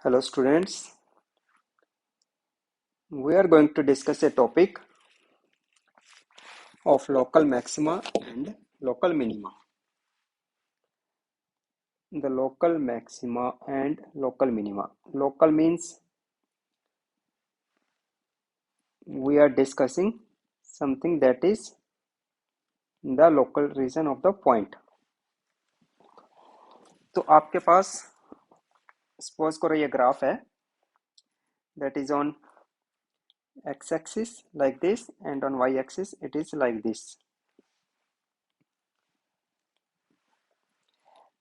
Hello students, we are going to discuss a topic of local maxima and local minima. The local maxima and local minima. Local means we are discussing something that is the local region of the point. तो आपके पास suppose करो ये graph है that is on x axis like this and on y axis it is like this.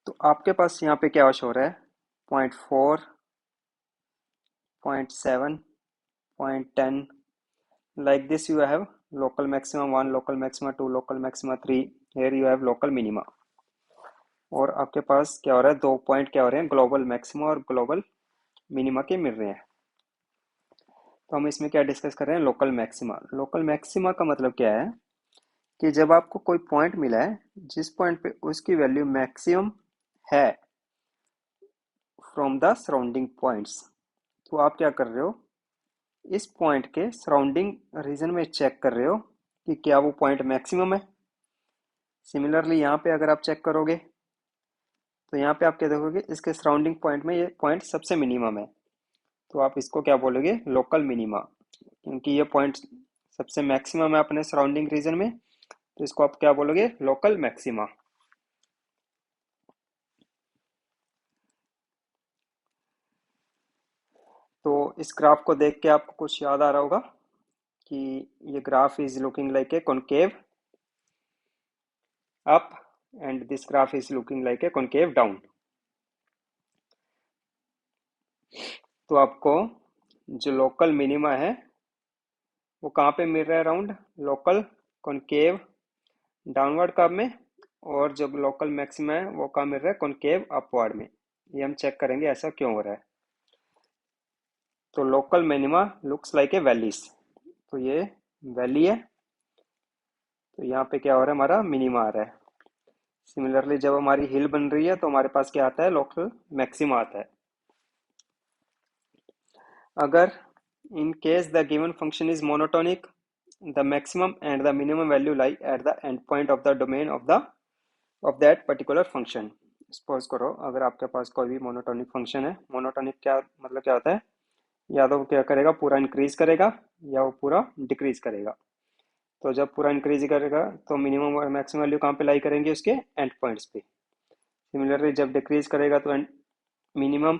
तो आपके पास यहाँ पे क्या शो हो रहा है 0.4 0.7 0.10 like this. You have local maxima 1, local maxima 2, local maxima 3. Here you have local minima. और आपके पास क्या हो रहा है, 2 पॉइंट क्या हो रहे हैं, ग्लोबल मैक्सिमा और ग्लोबल मिनिमा के मिल रहे हैं. तो हम इसमें क्या डिस्कस कर रहे हैं, लोकल मैक्सिमा. लोकल मैक्सिमा का मतलब क्या है कि जब आपको कोई पॉइंट मिला है जिस पॉइंट पे उसकी वैल्यू मैक्सिमम है फ्रॉम द सराउंडिंग पॉइंट्स, तो आप क्या कर रहे हो, इस पॉइंट के सराउंडिंग रीजन में चेक कर रहे हो कि क्या वो पॉइंट मैक्सिमम है. सिमिलरली यहाँ पे अगर आप चेक करोगे तो यहाँ पे आप क्या देखोगे, इसके सराउंडिंग पॉइंट में ये पॉइंट सबसे मिनिमम है, तो आप इसको क्या बोलोगे, लोकल मिनिमा, क्योंकि ये पॉइंट सबसे मैक्सिमम है अपने सराउंडिंग रीजन में, तो इसको आप क्या बोलोगे, लोकल मैक्सिमा. तो इस ग्राफ को देख के आपको कुछ याद आ रहा होगा कि ये graph is looking like A concave up and this graph is looking like A concave down. तो आपको जो लोकल मिनिमा है वो कहाँ पे मिल रहा है, around local concave downward curve में, और जब लोकल मैक्सिमा है वो कहाँ मिल रहा है, कॉनकेव अपवर्ड में. ये हम चेक करेंगे ऐसा क्यों हो रहा है. तो local minima looks like a valleys, तो ये वैली है, तो यहाँ पे क्या हो रहा है, हमारा मिनिमा आ रहा है. सिमिलरली जब हमारी हिल बन रही है तो हमारे पास क्या आता है, लोकल मैक्सिमा आता है. अगर in case the given function is monotonic, the maximum and the minimum value lie at the endpoint of the domain of that particular function. Suppose करो अगर आपके पास कोई भी मोनोटोनिक फंक्शन है, मोनोटोनिक क्या मतलब क्या होता है, या तो वो क्या करेगा, पूरा इंक्रीज करेगा या वो पूरा डिक्रीज करेगा. तो जब पूरा इंक्रीज करेगा तो मिनिमम और मैक्सिमम वैल्यू कहाँ पे लाई करेंगे, उसके एंड पॉइंट्स पे. सिमिलरली जब डिक्रीज करेगा तो मिनिमम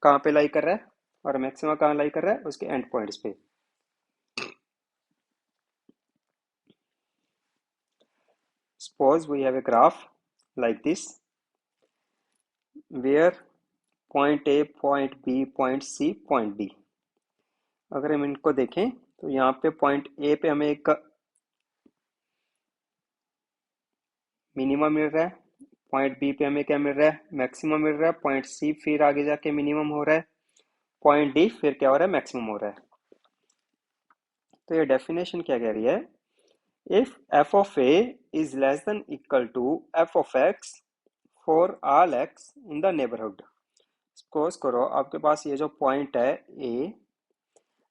कहाँ पे लाई कर रहा है और मैक्सिमम कहाँ लाई कर रहा है, उसके एंड पॉइंट्स पे. Suppose we have a graph like this where point A, point B, point C, point D. अगर हम इनको देखें तो यहाँ पे पॉइंट A पे हमें एक मिनिमम मिल रहा है, पॉइंट B पे हमें क्या मिल रहा है, मैक्सिमम मिल रहा है, पॉइंट C फिर आगे जाके मिनिमम हो रहा है, पॉइंट D फिर क्या हो रहा है, मैक्सिमम हो रहा है. तो ये डेफिनेशन क्या कह रही है, if f of a is less than equal to f of x for all x in the neighborhood. Suppose करो आपके पास ये जो पॉइंट है ए,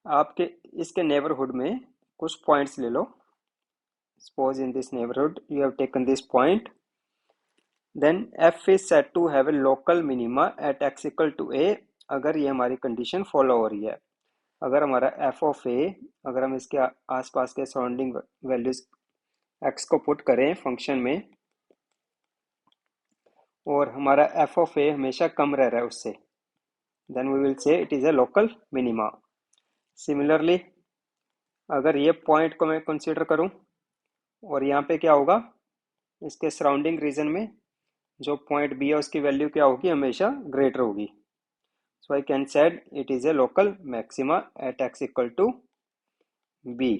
आपके इसके नेबरहुड में कुछ पॉइंट्स ले लो. Suppose in this neighbourhood you have taken this point, then f is said to have a local minima at x equal to a. अगर ये हमारी कंडीशन फॉलो हो रही है, अगर हमारा एफ ऑफ ए, अगर हम इसके आसपास के सराउंडिंग वैल्यूज एक्स को पुट करें फंक्शन में, और हमारा एफ ऑफ ए हमेशा कम रह रहा है उससे, then we will say it is a local minima. Similarly अगर ये पॉइंट को मैं कंसीडर करूं और यहाँ पे क्या होगा, इसके सराउंडिंग रीजन में जो पॉइंट बी है उसकी वैल्यू क्या होगी, हमेशा ग्रेटर होगी. So I can said it is a local maxima at x equal to b.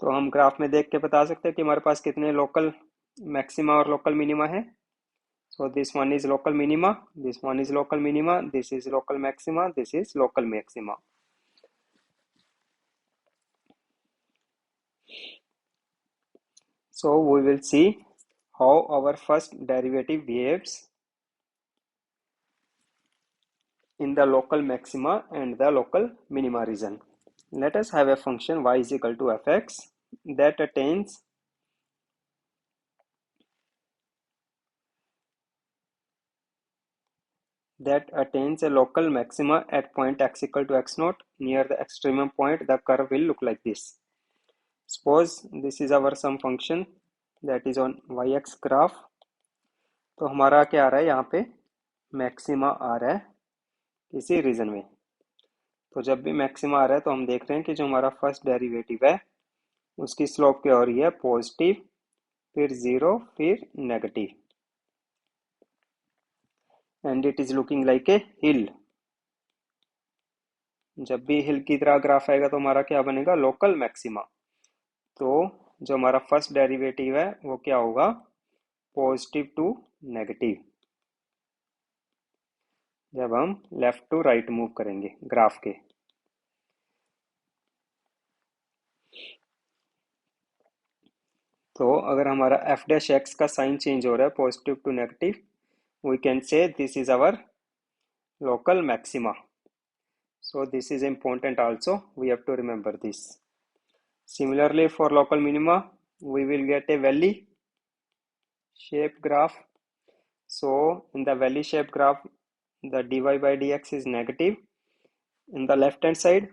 तो हम ग्राफ में देख के बता सकते हैं कि हमारे पास कितने लोकल मैक्सिमा और लोकल मिनिमा है. So this one is local minima, this one is local minima, this is local maxima, this is local maxima. So we will see how our first derivative behaves in the local maxima and the local minima region. Let us have a function y is equal to fx that attains a local maxima at point x equal to x naught. Near the extremum point, the curve will look like this. Suppose this is our sum function that is on yx graph. तो हमारा क्या आ रहा है, यहाँ पे maxima आ रहा है किसी रीजन में. तो जब भी मैक्सिमा आ रहा है तो हम देख रहे हैं कि जो हमारा फर्स्ट डेरिवेटिव है उसकी स्लोप क्या हो रही है, पॉजिटिव, फिर जीरो, फिर negative, and it is looking like a hill. जब भी हिल की तरह ग्राफ आएगा तो हमारा क्या बनेगा, लोकल मैक्सिमा. तो जो हमारा फर्स्ट डेरिवेटिव है वो क्या होगा, पॉजिटिव टू नेगेटिव, जब हम लेफ्ट टू राइट मूव करेंगे ग्राफ के. तो अगर हमारा एफ डैश एक्स का साइन चेंज हो रहा है positive to negative, we can say this is our local maxima. So this is important also, we have to remember this. Similarly for local minima, we will get a valley shape graph. So in the valley shape graph, the dy by dx is negative in the left hand side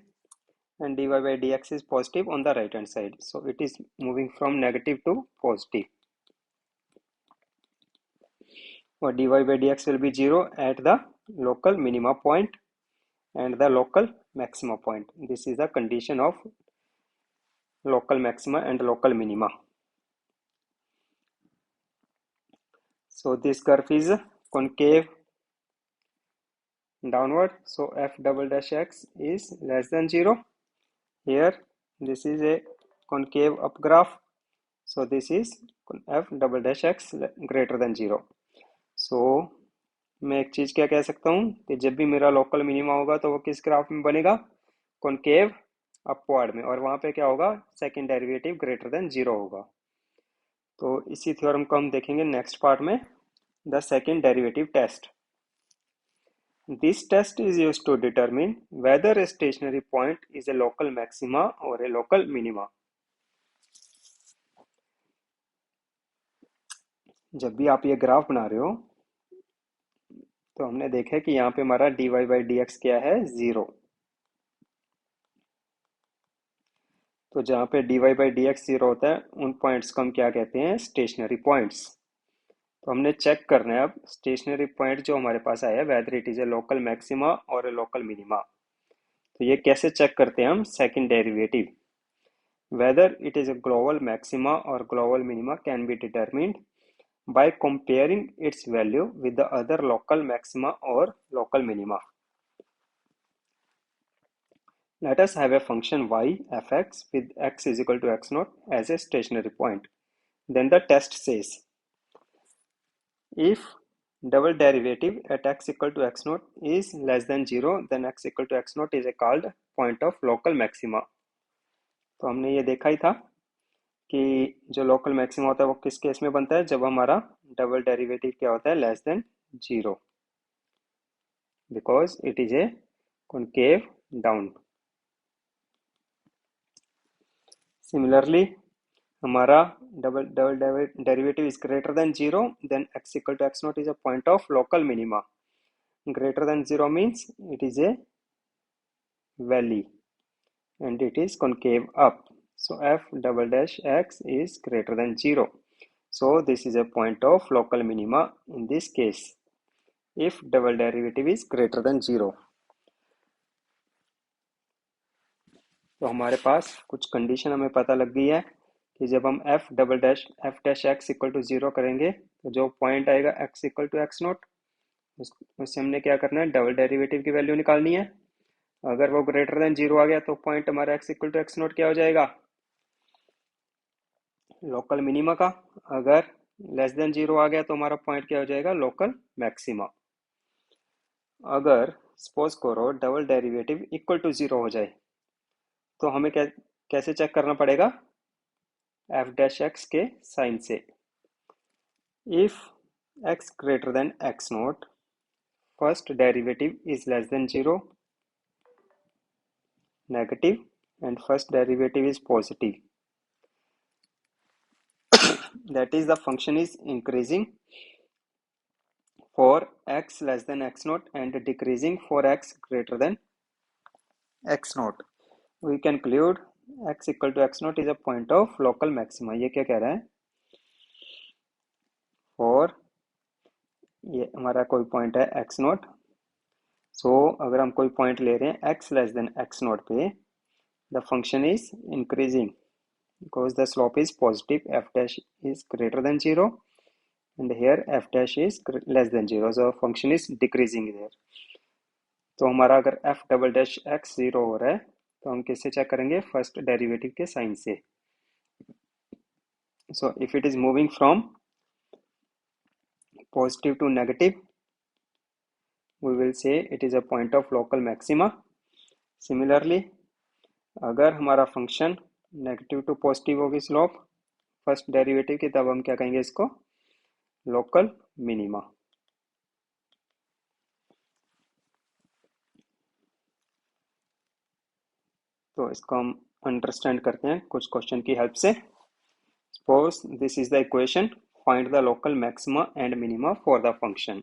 and dy by dx is positive on the right hand side. So it is moving from negative to positive. Or dy by dx will be 0 at the local minima point and the local maxima point. This is the condition of local maxima and local minima. So this curve is concave downward. So f double dash x is less than 0. Here this is a concave up graph. So this is f double dash x greater than 0. So मैं एक चीज क्या कह सकता हूँ कि जब भी मेरा लोकल मिनिमा होगा तो वो किस ग्राफ में बनेगा, कॉनकेव अपवर्ड में, और वहां पे क्या होगा, सेकंड डेरिवेटिव ग्रेटर देन 0 होगा. तो इसी थ्योरम को हम देखेंगे नेक्स्ट पार्ट में, the second derivative test. This test is used to determine whether a stationary point is a local maxima or a local minima. जब भी आप ये ग्राफ बना रहे हो तो हमने देखा कि यहाँ पे हमारा dy by dx क्या है, 0. तो जहाँ पे dy by dx 0 होता है उन पॉइंट्स को हम क्या कहते हैं, स्टेशनरी पॉइंट्स. तो हमने चेक करना है अब स्टेशनरी पॉइंट जो हमारे पास आया, whether it is a local maxima और ए लोकल मिनिमा. तो ये कैसे चेक करते हैं हम, second derivative. Whether it is a global maxima or global minima can be determined by comparing its value with the other local maxima or local minima. Let us have a function y fx with x is equal to x naught as a stationary point. Then the test says, if double derivative at x equal to x naught is less than 0, then x equal to x naught is a called point of local maxima. तो हमने ये देखा ही था कि जो local maxima होता है वो किस केस में बनता है, जब हमारा डबल डेरिवेटिव क्या होता है, less than 0, because it is a concave down. Similarly हमारा double double derivative is greater than 0, then x equal to x not is a point of local minima. Greater than 0 means it is a valley and it is concave up. So f double dash x is greater than 0. So this is a point of local minima in this case if double derivative is greater than 0. तो हमारे पास कुछ condition हमें पता लग गई है कि जब हम f dash x equal to 0 करेंगे तो जो पॉइंट आएगा x equal to x naught, उससे हमने क्या करना है, डबल डेरिवेटिव की वैल्यू निकालनी है. अगर वो ग्रेटर देन 0 आ गया तो पॉइंट हमारा x equal to x naught क्या हो जाएगा, लोकल मिनिमा का. अगर लेस देन 0 आ गया तो हमारा पॉइंट क्या हो जाएगा, लोकल मैक्सिमा. अगर सपोज करो डबल डेरिवेटिव इक्वल टू 0 हो जाए तो हमें कैसे चेक करना पड़ेगा, एफ डैश एक्स के साइन से. If x greater than x not first derivative is less than 0, negative, and first derivative is positive. That is, the function is increasing for x less than x naught and decreasing for x greater than x naught. We can conclude x equal to x naught is a point of local maxima. ये क्या कह रहा है? और ये हमारा कोई point है x naught. So अगर हम कोई पॉइंट ले रहे हैं x less than x naught पे, the function is increasing because the slope is positive, f dash is greater than 0, and here f dash is less than 0, so function is decreasing there. तो हमारा अगर f double dash x 0 हो रहा है तो हम किससे चेक करेंगे? फर्स्ट डेरिवेटिव के साइन से. So if it is moving from positive to negative, we will say it is a point of local maxima. Similarly, अगर हमारा फंक्शन नेगेटिव टू पॉजिटिव होगी स्लोप फर्स्ट डेरिवेटिव की, तब हम क्या कहेंगे इसको? Local minima. तो इसको हम अंडरस्टैंड करते हैं कुछ क्वेश्चन की हेल्प से. Suppose this is the equation, find the local maxima and minima for the function.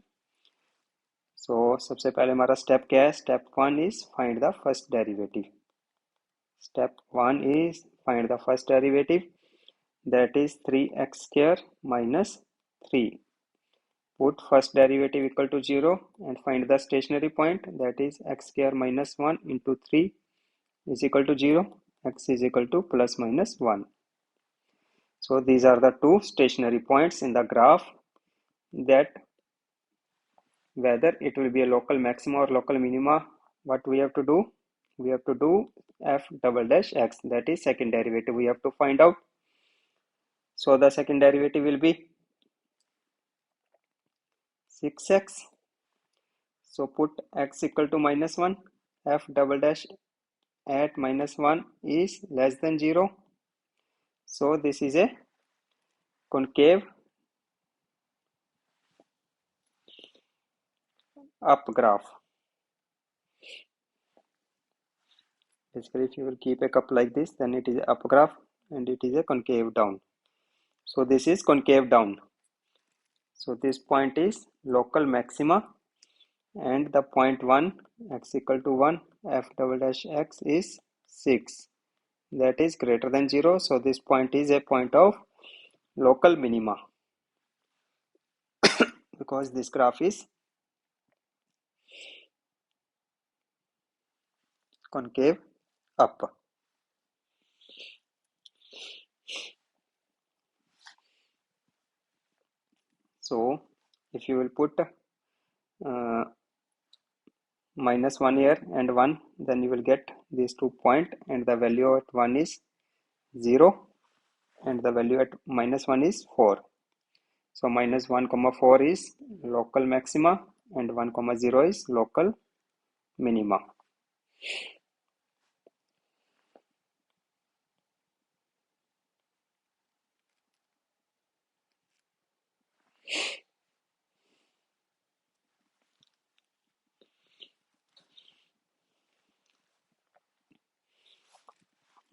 So सबसे पहले हमारा स्टेप क्या है? Step 1 is find the first derivative. Step 1 is find the first derivative, that is 3x square minus 3. Put first derivative equal to 0 and find the stationary point, that is x square minus 1 into 3 is equal to 0, x is equal to plus minus 1. So these are the two stationary points in the graph, that whether it will be a local maxima or local minima, what we have to do? We have to do f double dash x, that is second derivative we have to find out. So the second derivative will be 6x. So put x equal to minus 1, f double dash at minus 1 is less than 0. So this is a concave up graph. Basically, if you will keep a cup like this, then it is up graph and it is a concave down. So this is concave down. So this point is local maxima, and the point 1, x equal to 1, f double dash x is 6. That is greater than 0. So this point is a point of local minima because this graph is concave up. So if you will put minus 1 here and 1, then you will get these 2 points, and the value at 1 is 0 and the value at minus 1 is 4. So minus 1 comma 4 is local maxima and 1 comma 0 is local minima.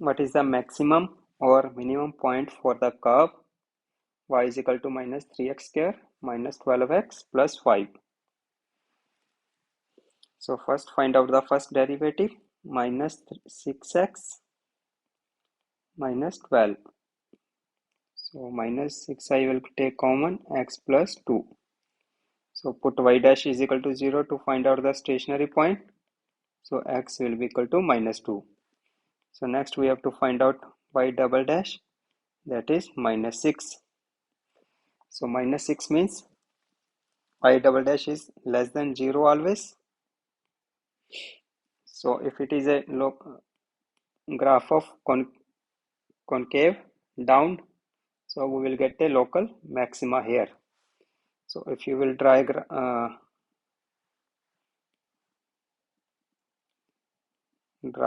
What is the maximum or minimum point for the curve y is equal to minus 3x square minus 12x plus 5? So first find out the first derivative, minus 6x minus 12. So minus 6 I will take common, x plus 2. So put y dash is equal to 0 to find out the stationary point. So x will be equal to minus 2. So next we have to find out y double dash, that is minus 6. So minus 6 means y double dash is less than 0 always. So if it is a graph of concave down, so we will get a local maxima here. So if you will draw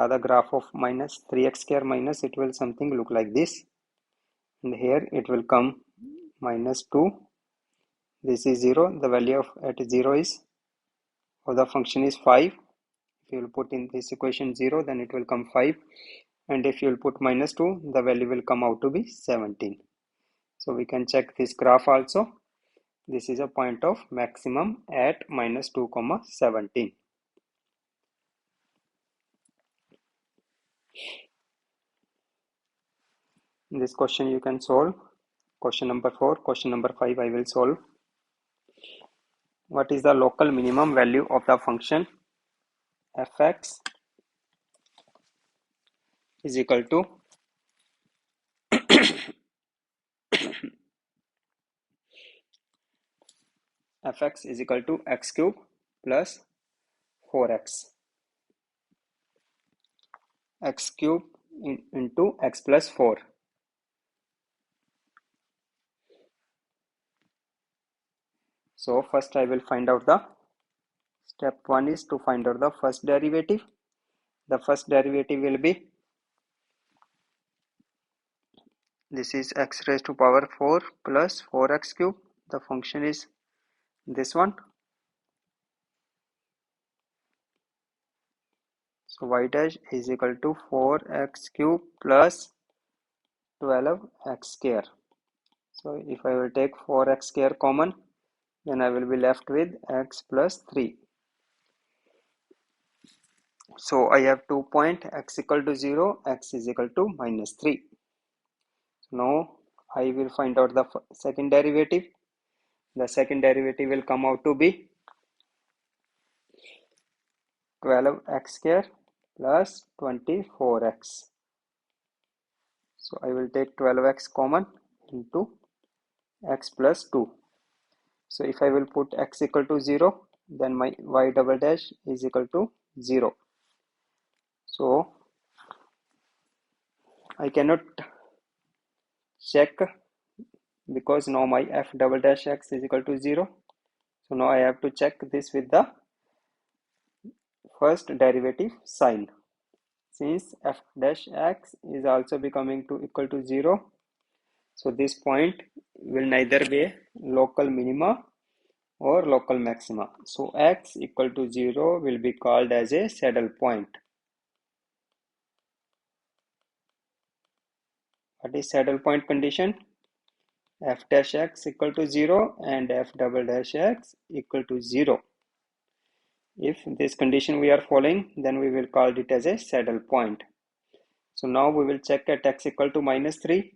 the graph of minus 3x square minus, it will something look like this, and here it will come minus 2. This is 0. The value of at 0 is of the function is 5. If you will put in this equation 0, then it will come 5. And if you will put minus 2, the value will come out to be 17. So we can check this graph also. This is a point of maximum at minus 2, 17. This question you can solve. Question number 4, question number 5 I will solve. What is the local minimum value of the function fx is equal to fx is equal to x cube plus 4x. X cube into x plus 4. So first I will find out the step 1 is to find out the first derivative. The first derivative will be, this is x raised to power 4 plus 4x cube. The function is this one. So y dash is equal to 4x cube plus 12x square. So if I will take 4x square common, then I will be left with x plus 3. So I have 2 point, x equal to 0, x is equal to minus 3. Now I will find out the second derivative. The second derivative will come out to be 12x square plus 24x. So I will take 12x common into x plus 2. So if I will put x equal to 0, then my y double dash is equal to 0. So I cannot check because now my f double dash x is equal to 0. So now I have to check this with the first derivative sign. Since f dash x is also becoming to equal to 0, so this point will neither be a local minima or local maxima. So x equal to 0 will be called as a saddle point. What is saddle point condition? F dash x equal to 0 and f double dash x equal to 0. If this condition we are following, then we will call it as a saddle point. So now we will check at x equal to minus 3.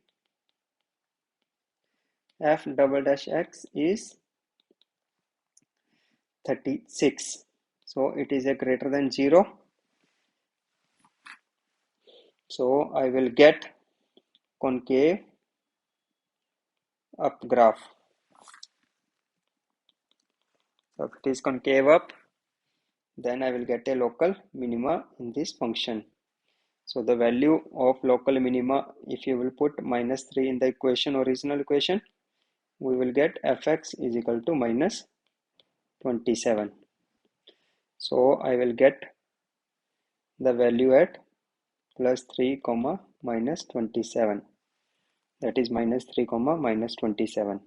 F double dash x is 36. So it is a greater than 0. So I will get concave up graph. So if it is concave up, then I will get a local minima in this function. So the value of local minima, if you will put minus 3 in the equation, original equation, we will get fx is equal to minus 27. So I will get the value at plus 3 comma minus 27. That is minus 3 comma minus 27.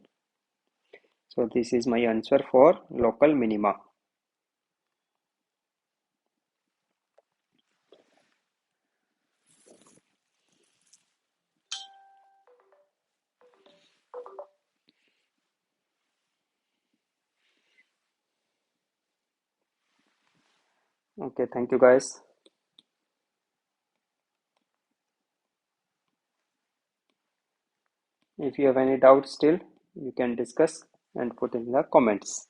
So this is my answer for local minima. Okay, thank you guys. If you have any doubts still, you can discuss and put in the comments.